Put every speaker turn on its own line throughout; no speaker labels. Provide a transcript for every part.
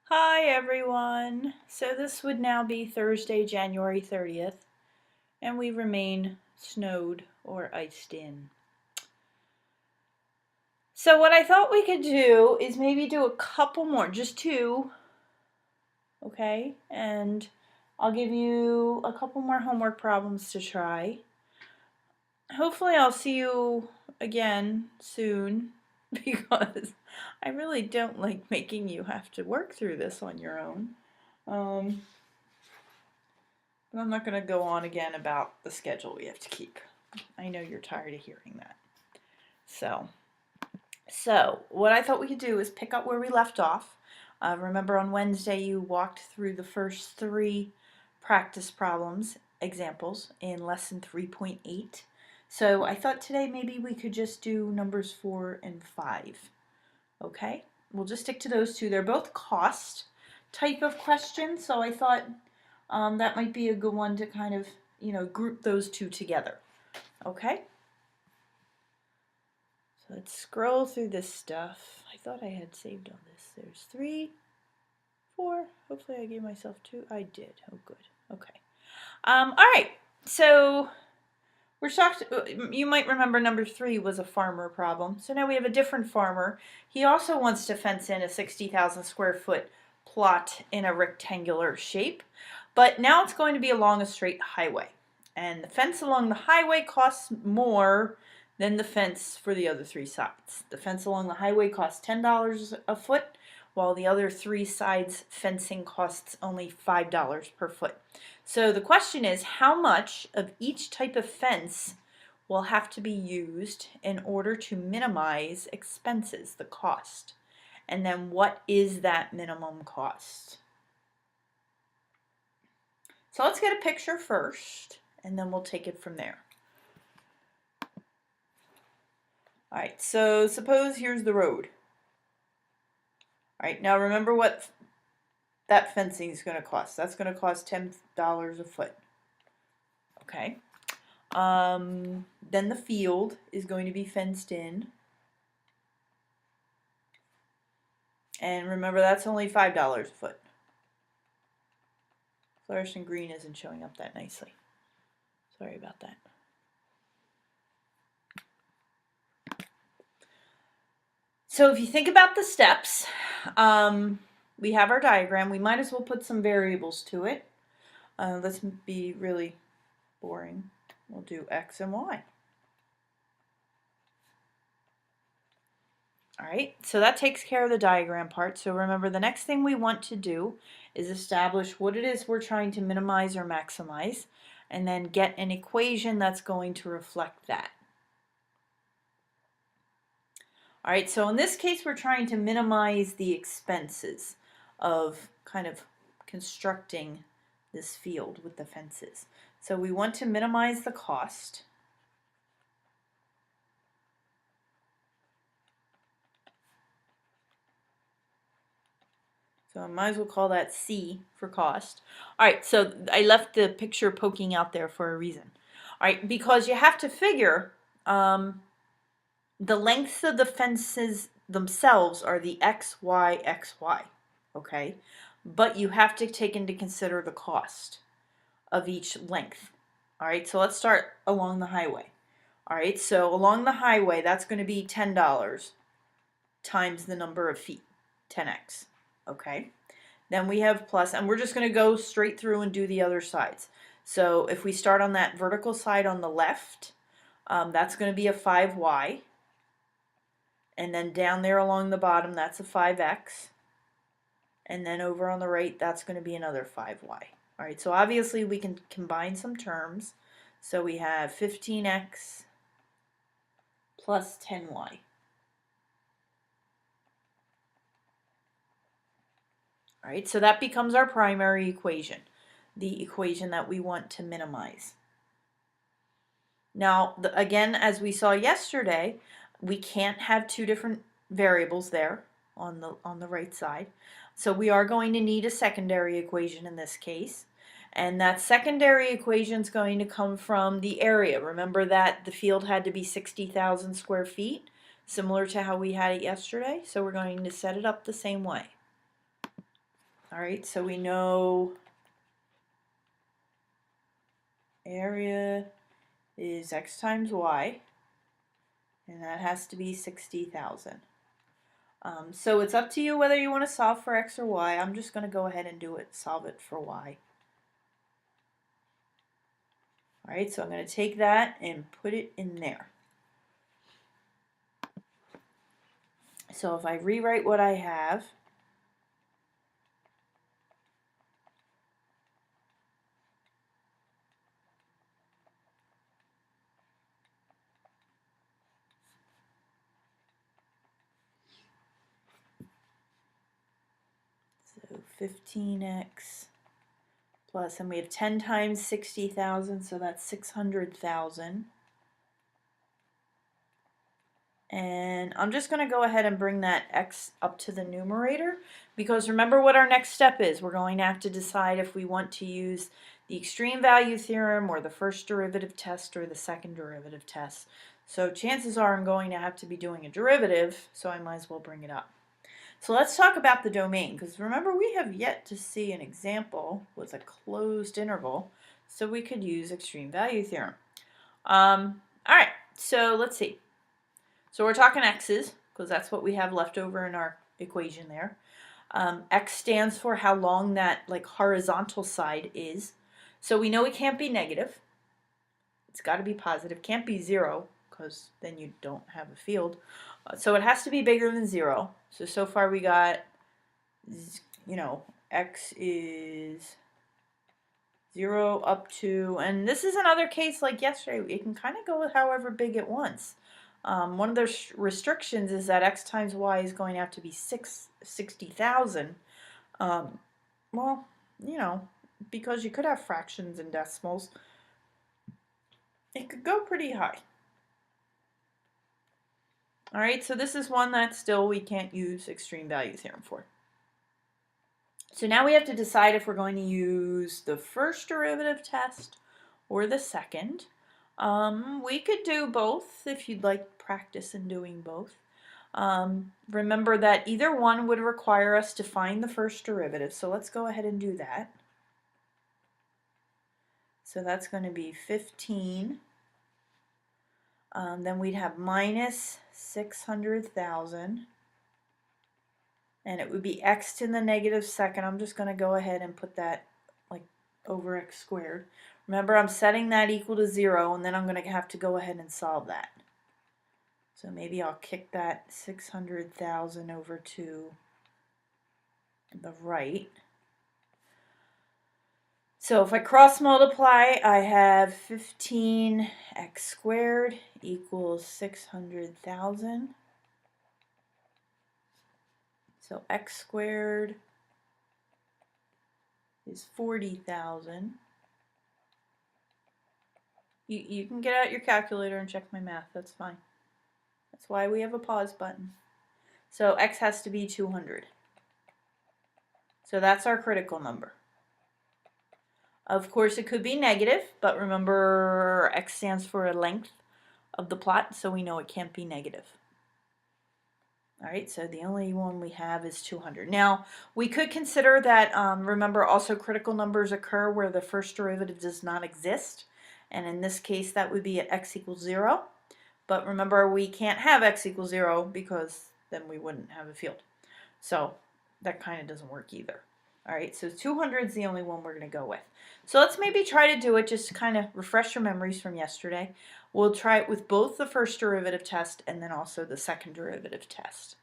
Hi everyone! So this would now be Thursday, January 30th, and we remain snowed or iced in. So what I thought we could do is maybe do a couple more, just two, okay? And I'll give you a couple more homework problems to try. Hopefully I'll see you again soon because I really don't like making you have to work through this on your own. But I'm not going to go on again about the schedule we have to keep. I know you're tired of hearing that. So what I thought we could do is pick up where we left off. Remember on Wednesday you walked through the first three practice problems, examples, in lesson 3.8. So I thought today maybe we could just do numbers 4 and 5. Okay? We'll just stick to those two. They're both cost type of questions, so I thought that might be a good one to kind of, group those two together. Okay? So let's scroll through this stuff. I thought I had saved all this. There's 3, 4. Hopefully I gave myself 2. I did. Oh, good. Okay. All right. So we're shocked. You might remember number 3 was a farmer problem. So now we have a different farmer. He also wants to fence in a 60,000 square foot plot in a rectangular shape. But now it's going to be along a straight highway. And the fence along the highway costs more than the fence for the other 3 sides. The fence along the highway costs $10 a foot, while the other 3 sides fencing costs only $5 per foot. So the question is, how much of each type of fence will have to be used in order to minimize expenses, the cost? And then what is that minimum cost? So let's get a picture first, and then we'll take it from there. All right, so suppose here's the road. All right, now remember what that fencing is going to cost. That's going to cost $10 a foot. Okay. Then the field is going to be fenced in. And remember, that's only $5 a foot. Fluorescent green isn't showing up that nicely. Sorry about that. So if you think about the steps, we have our diagram. We might as well put some variables to it. Let's be really boring. We'll do X and Y. All right, so that takes care of the diagram part. So remember, the next thing we want to do is establish what it is we're trying to minimize or maximize, and then get an equation that's going to reflect that. All right, so in this case, we're trying to minimize the expenses of kind of constructing this field with the fences. So we want to minimize the cost. So I might as well call that C for cost. All right, so I left the picture poking out there for a reason. All right, because you have to figure the lengths of the fences themselves are the X, Y, X, Y, okay? But you have to take into consider the cost of each length. All right, so let's start along the highway. All right, so along the highway, that's going to be $10 times the number of feet, 10x. Okay, then we have plus, and we're just going to go straight through and do the other sides. So if we start on that vertical side on the left, that's going to be a 5y, and then down there along the bottom, that's a 5x, and then over on the right, that's going to be another 5y. All right, so obviously we can combine some terms. So we have 15x plus 10y. All right, so that becomes our primary equation, the equation that we want to minimize. Now, again, as we saw yesterday, we can't have 2 different variables there on the right side. So we are going to need a secondary equation in this case. And that secondary equation is going to come from the area. Remember that the field had to be 60,000 square feet, similar to how we had it yesterday. So we're going to set it up the same way. All right, so we know area is x times y, and that has to be 60,000. So it's up to you whether you want to solve for x or y. I'm just going to go ahead and solve it for y. All right, so I'm going to take that and put it in there. So if I rewrite what I have, so 15x plus, and we have 10 times 60,000, so that's 600,000. And I'm just going to go ahead and bring that x up to the numerator, because remember what our next step is. We're going to have to decide if we want to use the extreme value theorem or the first derivative test or the second derivative test. So chances are I'm going to have to be doing a derivative, so I might as well bring it up. So let's talk about the domain, because remember we have yet to see an example with a closed interval, so we could use extreme value theorem. All right, so let's see. So we're talking x's, because that's what we have left over in our equation there. X stands for how long that horizontal side is. So we know it can't be negative. It's got to be positive. Can't be 0, because then you don't have a field. So it has to be bigger than 0. So far we got, x is 0 up to, and this is another case like yesterday. It can kind of go however big it wants. One of the restrictions is that x times y is going to have to be 60,000. Well, because you could have fractions and decimals, it could go pretty high. All right, so this is one that still we can't use extreme value theorem for. So now we have to decide if we're going to use the first derivative test or the second. We could do both if you'd like practice in doing both. Remember that either one would require us to find the first derivative, so let's go ahead and do that. So that's going to be 15. Then we'd have minus 600,000. And it would be x to the negative second. I'm just going to go ahead and put that over x squared. Remember, I'm setting that equal to 0, and then I'm going to have to go ahead and solve that. So maybe I'll kick that 600,000 over to the right. So if I cross multiply, I have 15x squared equals 600,000. So x squared is 40,000. You can get out your calculator and check my math, that's fine. That's why we have a pause button. So x has to be 200. So that's our critical number. Of course it could be negative, but remember x stands for a length of the plot, so we know it can't be negative. All right, so the only one we have is 200. Now, we could consider that, remember, also critical numbers occur where the first derivative does not exist. And in this case, that would be at x equals 0. But remember, we can't have x equals 0 because then we wouldn't have a field. So that kind of doesn't work either. All right, so 200 is the only one we're going to go with. So let's maybe try to do it, just to kind of refresh your memories from yesterday. We'll try it with both the first derivative test and then also the second derivative test.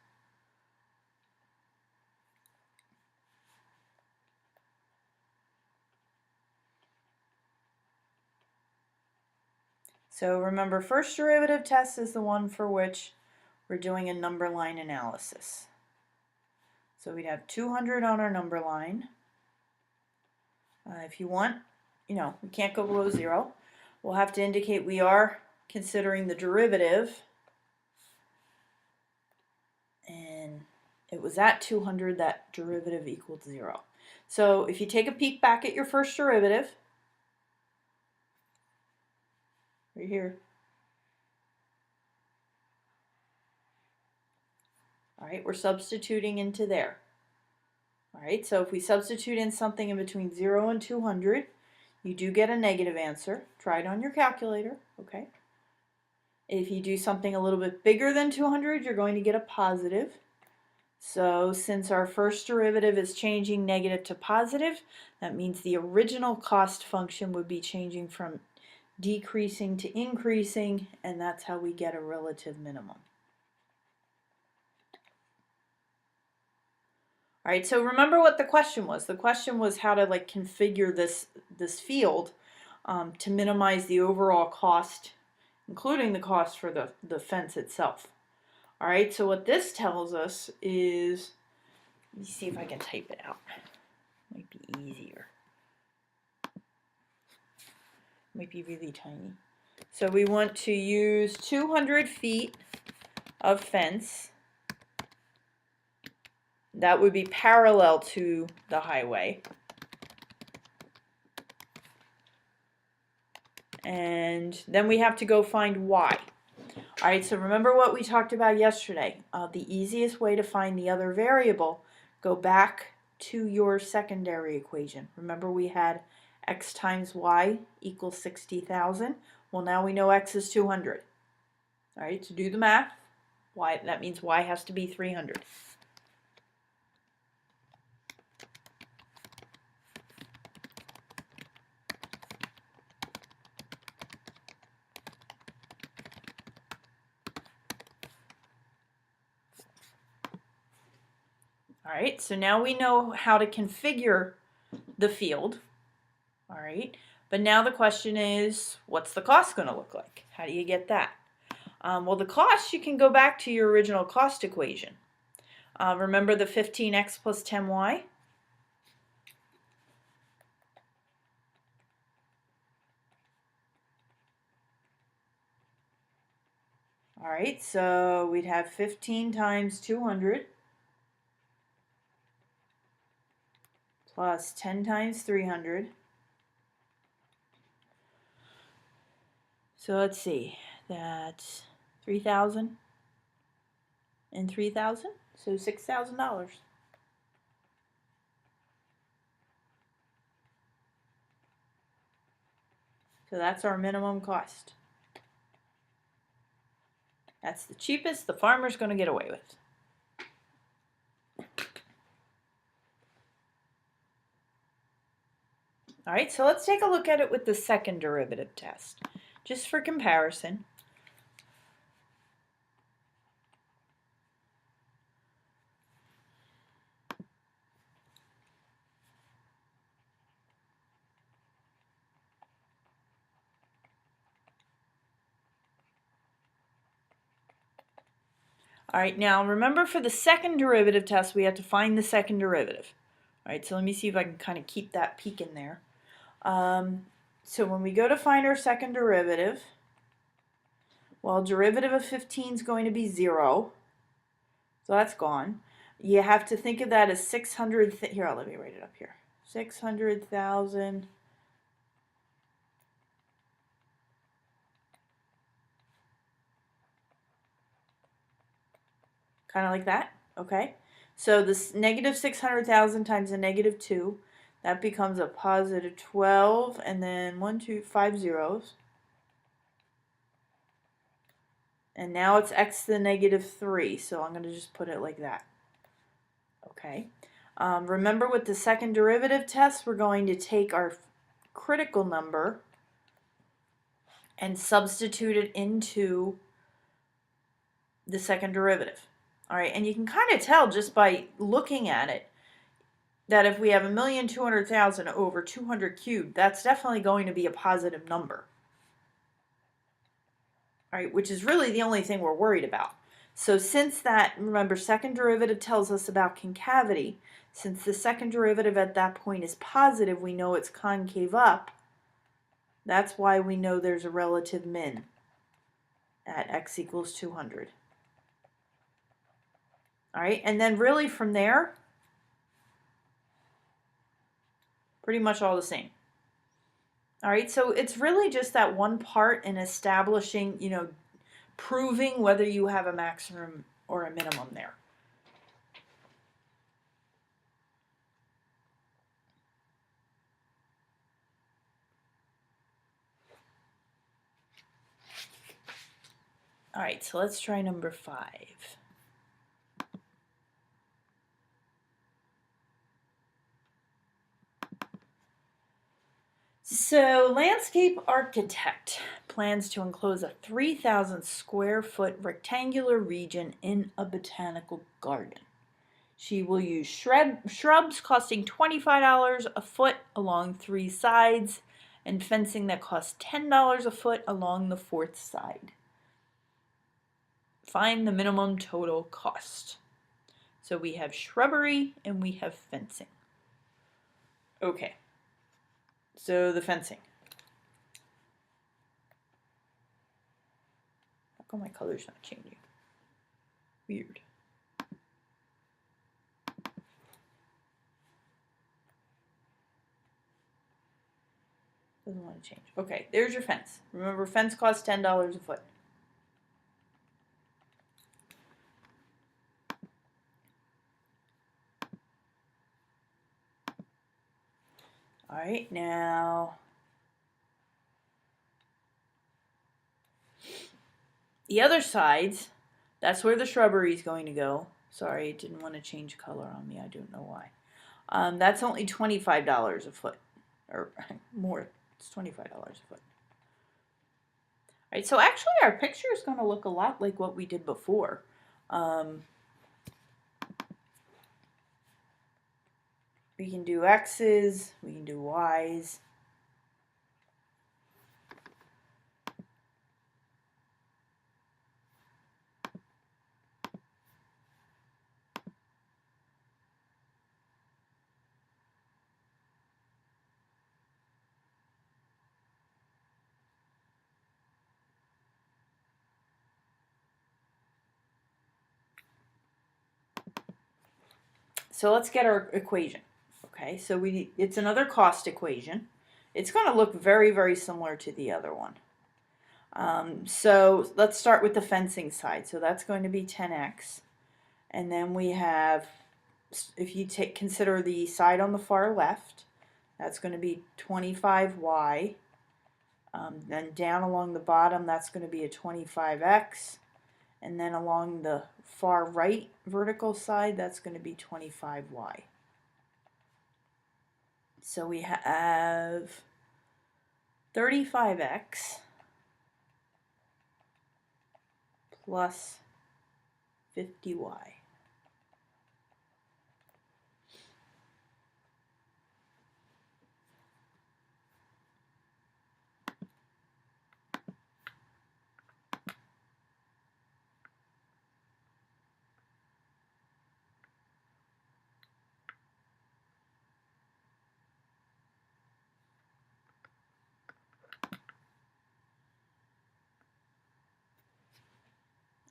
So remember, first derivative test is the one for which we're doing a number line analysis. So we'd have 200 on our number line. If you want, we can't go below 0. We'll have to indicate we are considering the derivative. And it was at 200 that derivative equaled 0. So if you take a peek back at your first derivative, right here. All right, we're substituting into there. All right, so if we substitute in something in between 0 and 200, you do get a negative answer. Try it on your calculator, okay? If you do something a little bit bigger than 200, you're going to get a positive. So since our first derivative is changing negative to positive, that means the original cost function would be changing from decreasing to increasing, and that's how we get a relative minimum. All right, so remember what the question was. The question was how to configure this field to minimize the overall cost, including the cost for the fence itself. All right, so what this tells us is, let me see if I can type it out. Might be easier. Might be really tiny. So we want to use 200 feet of fence. That would be parallel to the highway. And then we have to go find y. All right, so remember what we talked about yesterday. The easiest way to find the other variable, go back to your secondary equation. Remember we had x times y equals 60,000. Well, now we know x is 200. All right, to do the math, that means y has to be 300. All right, so now we know how to configure the field. All right, but now the question is, what's the cost going to look like? How do you get that? Well, the cost, you can go back to your original cost equation. Remember the 15x plus 10y? All right, so we'd have 15 times 200 plus 10 times 300. So let's see, that's 3,000 and 3,000, so $6,000. So that's our minimum cost. That's the cheapest the farmer's going to get away with. All right, so let's take a look at it with the second derivative test, just for comparison. All right, now remember for the second derivative test, we have to find the second derivative. All right, so let me see if I can kind of keep that peak in there. So when we go to find our second derivative, well, derivative of 15 is going to be 0. So that's gone. You have to think of that as 600, here, let me write it up here. 600,000 kind of like that, okay? So this negative 600,000 times a negative 2, that becomes a positive 12, and then 1, 2, 5 zeros. And now it's x to the negative 3, so I'm going to just put it like that. Okay. Remember with the second derivative test, we're going to take our critical number and substitute it into the second derivative. All right, and you can kind of tell just by looking at it that if we have 1,200,000 over 200 cubed, that's definitely going to be a positive number. All right, which is really the only thing we're worried about. So since that, remember, second derivative tells us about concavity. Since the second derivative at that point is positive, we know it's concave up. That's why we know there's a relative min at x equals 200. All right, and then really from there, pretty much all the same. All right, so it's really just that one part in establishing, proving whether you have a maximum or a minimum there. All right, so let's try number 5. So, landscape architect plans to enclose a 3,000 square foot rectangular region in a botanical garden. She will use shrubs costing $25 a foot along 3 sides and fencing that costs $10 a foot along the 4th side. Find the minimum total cost. So we have shrubbery and we have fencing. Okay. So the fencing. How come my color's not changing? Weird. Doesn't want to change. Okay, there's your fence. Remember, fence costs $10 a foot. All right, now the other sides, that's where the shrubbery is going to go. Sorry, it didn't want to change color on me. I don't know why. That's only $25 a foot, or more. It's $25 a foot. All right, so actually our picture is going to look a lot like what we did before. We can do X's, we can do Y's. So let's get our equation. Okay, so it's another cost equation. It's going to look very, very similar to the other one. So let's start with the fencing side. So that's going to be 10x. And then we have, if you consider the side on the far left, that's going to be 25y. Then down along the bottom, that's going to be a 25x. And then along the far right vertical side, that's going to be 25y. So we have 35x plus 50y.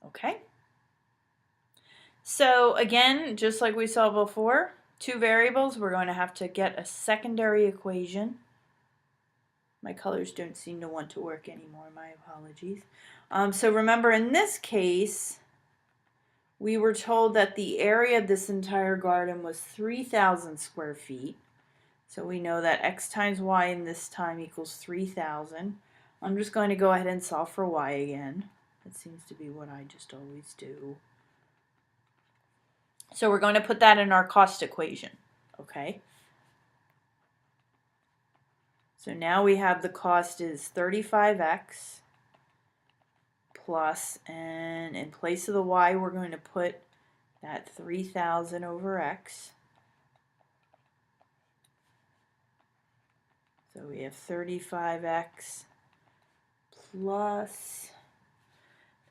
Okay. So again, just like we saw before, 2 variables, we're going to have to get a secondary equation. My colors don't seem to want to work anymore, my apologies. So remember, in this case, we were told that the area of this entire garden was 3,000 square feet. So we know that x times y in this time equals 3,000. I'm just going to go ahead and solve for y again. That seems to be what I just always do. So we're going to put that in our cost equation, okay? So now we have the cost is 35x plus, and in place of the y, we're going to put that 3,000 over x. So we have 35x plus,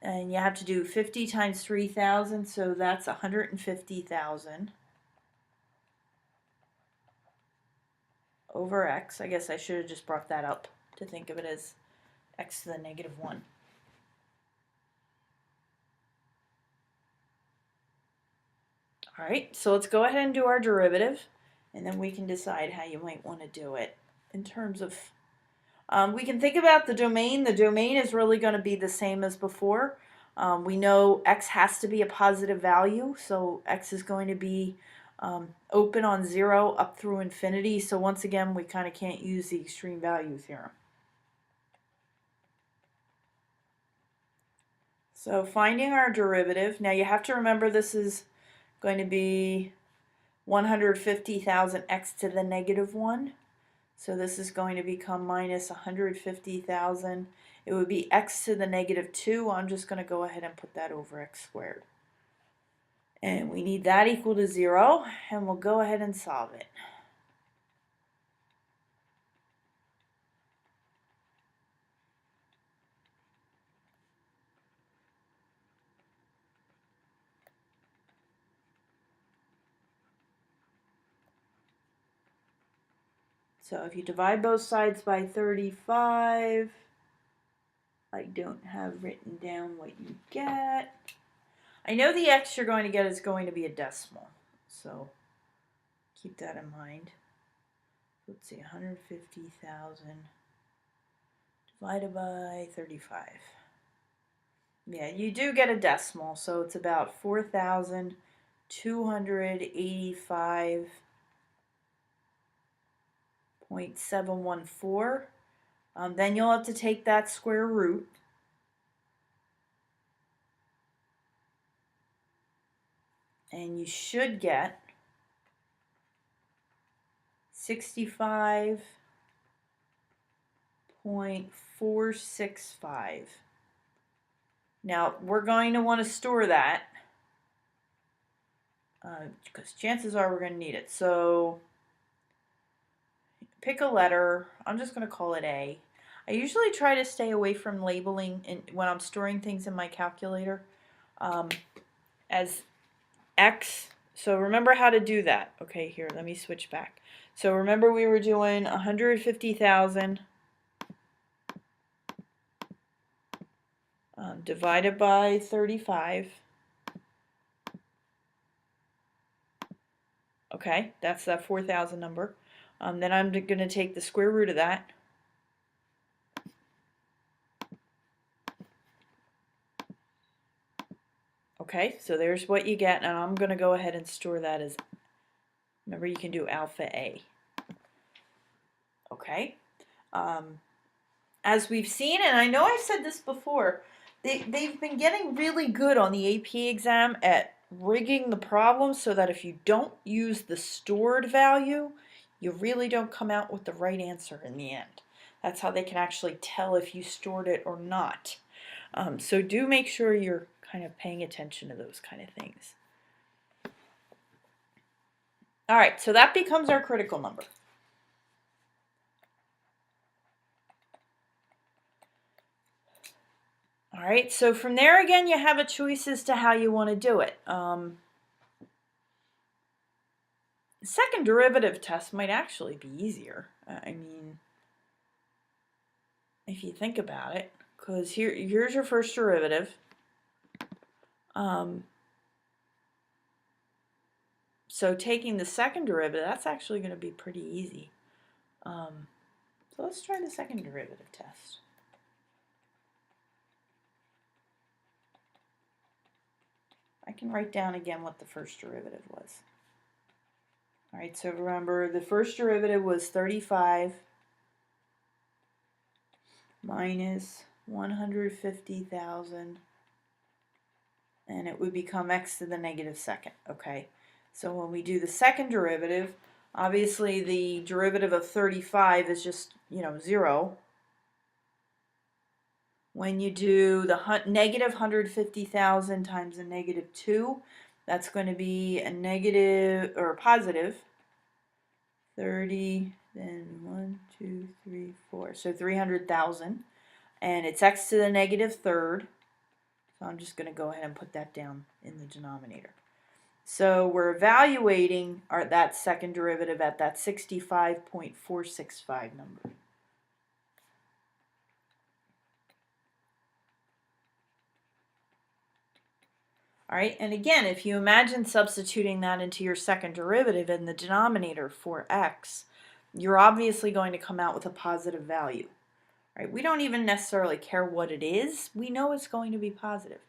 and you have to do 50 times 3,000, so that's 150,000 over x. I guess I should have just brought that up to think of it as x to the negative 1. All right, so let's go ahead and do our derivative, and then we can decide how you might want to do it in terms of, we can think about the domain. The domain is really going to be the same as before. We know x has to be a positive value, so x is going to be open on 0 up through infinity. So once again, we kind of can't use the extreme value theorem. So finding our derivative, now you have to remember this is going to be 150,000 x to the negative 1. So this is going to become minus 150,000. It would be x to the negative 2. I'm just going to go ahead and put that over x squared. And we need that equal to 0, and we'll go ahead and solve it. So if you divide both sides by 35, I don't have written down what you get. I know the x you're going to get is going to be a decimal, so keep that in mind. Let's see, 150,000 divided by 35. Yeah, you do get a decimal, so it's about 4,285.714. Then you'll have to take that square root. And you should get 65.465. Now, we're going to want to store that because chances are we're going to need it. So pick a letter. I'm just going to call it A. I usually try to stay away from labeling when I'm storing things in my calculator as X. So remember how to do that. Okay, here, let me switch back. So remember we were doing 150,000 divided by 35. Okay, that's that 4,000 number. Then I'm going to take the square root of that. Okay, so there's what you get, and I'm going to go ahead and store that as, remember you can do alpha A. Okay, as we've seen, and I know I've said this before, they've been getting really good on the AP exam at rigging the problem so that if you don't use the stored value, you really don't come out with the right answer in the end. That's how they can actually tell if you stored it or not. So do make sure you're kind of paying attention to those kind of things. All right, so that becomes our critical number. All right, so from there again, you have a choice as to how you want to do it. Second derivative test might actually be easier. I mean, if you think about it, because here's your first derivative. So taking the second derivative, that's actually going to be pretty easy. So let's try the second derivative test. I can write down again what the first derivative was. All right, so remember the first derivative was 35 minus 150,000, and it would become x to the negative second, okay? So when we do the second derivative, obviously the derivative of 35 is just, 0. When you do the negative 150,000 times a negative 2, that's going to be a negative or a positive 30, then 1, 2, 3, 4. So 300,000. And it's x to the negative third. So I'm just going to go ahead and put that down in the denominator. So we're evaluating that second derivative at that 65.465 number. All right, and again, if you imagine substituting that into your second derivative in the denominator for x, you're obviously going to come out with a positive value. All right, we don't even necessarily care what it is. We know it's going to be positive.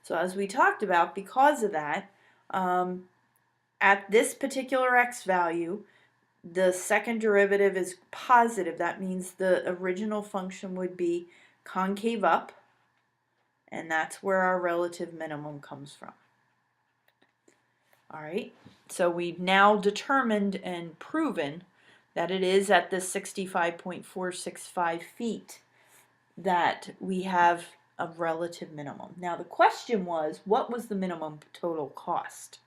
So as we talked about, because of that, at this particular x value, the second derivative is positive. That means the original function would be concave up, And that's where our relative minimum comes from. All right, so we've now determined and proven that it is at the 65.465 feet that we have a relative minimum. Now the question was, what was the minimum total cost?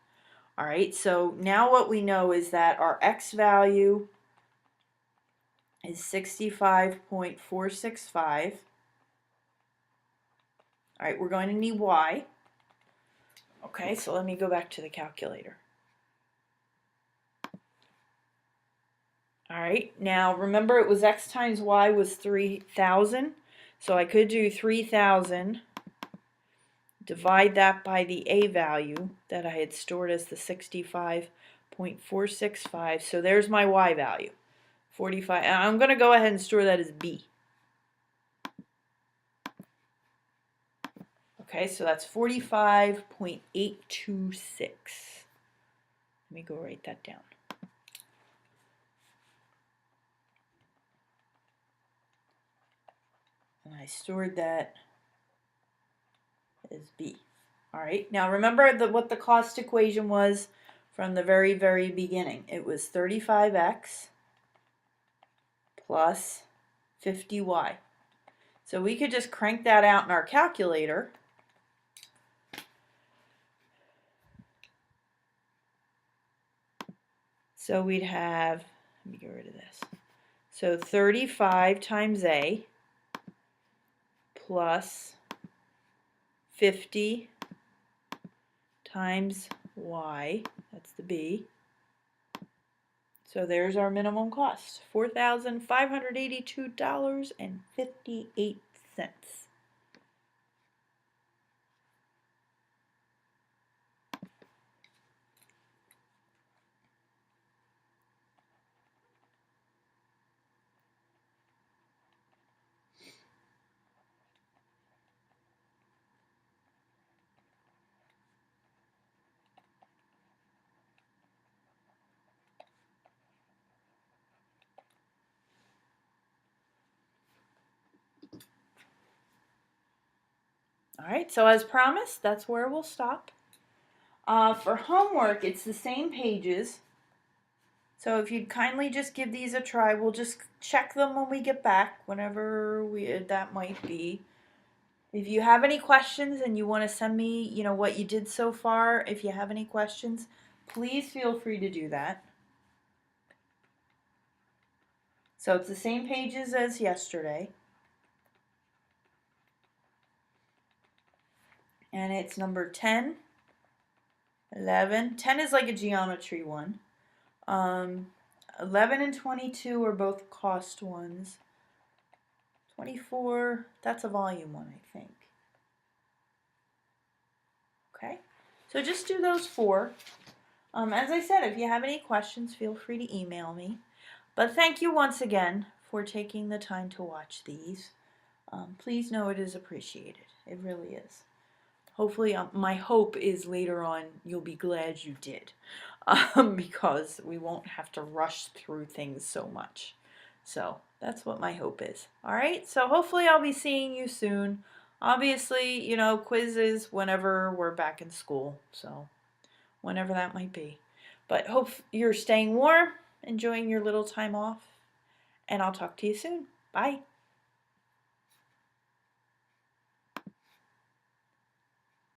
All right, so now what we know is that our X value is 65.465. All right, we're going to need Y. Okay, so let me go back to the calculator. All right, now remember it was X times Y was 3,000. So I could do 3,000, divide that by the A value that I had stored as the 65.465. So there's my Y value, 45. And I'm going to go ahead and store that as B. Okay, so that's 45.826. Let me go write that down. And I stored that as B. All right, now remember what the cost equation was from the very, very beginning. It was 35x plus 50y. So we could just crank that out in our calculator. So we'd have, let me get rid of this. So 35 times A plus 50 times Y, that's the B. So there's our minimum cost, $4,582.58. All right, so as promised, that's where we'll stop. For homework, it's the same pages. So if you'd kindly just give these a try, we'll just check them when we get back, whenever that might be. If you have any questions and you want to send me, what you did so far, if you have any questions, please feel free to do that. So it's the same pages as yesterday. And it's number 10, 11. 10 is like a geometry one. 11 and 22 are both cost ones. 24, that's a volume one, I think. Okay, so just do those 4. As I said, if you have any questions, feel free to email me. But thank you once again for taking the time to watch these. Please know it is appreciated. It really is. Hopefully, my hope is later on you'll be glad you did, because we won't have to rush through things so much. So that's what my hope is. All right, so hopefully I'll be seeing you soon. Obviously, quizzes whenever we're back in school, so whenever that might be. But hope you're staying warm, enjoying your little time off, and I'll talk to you soon. Bye.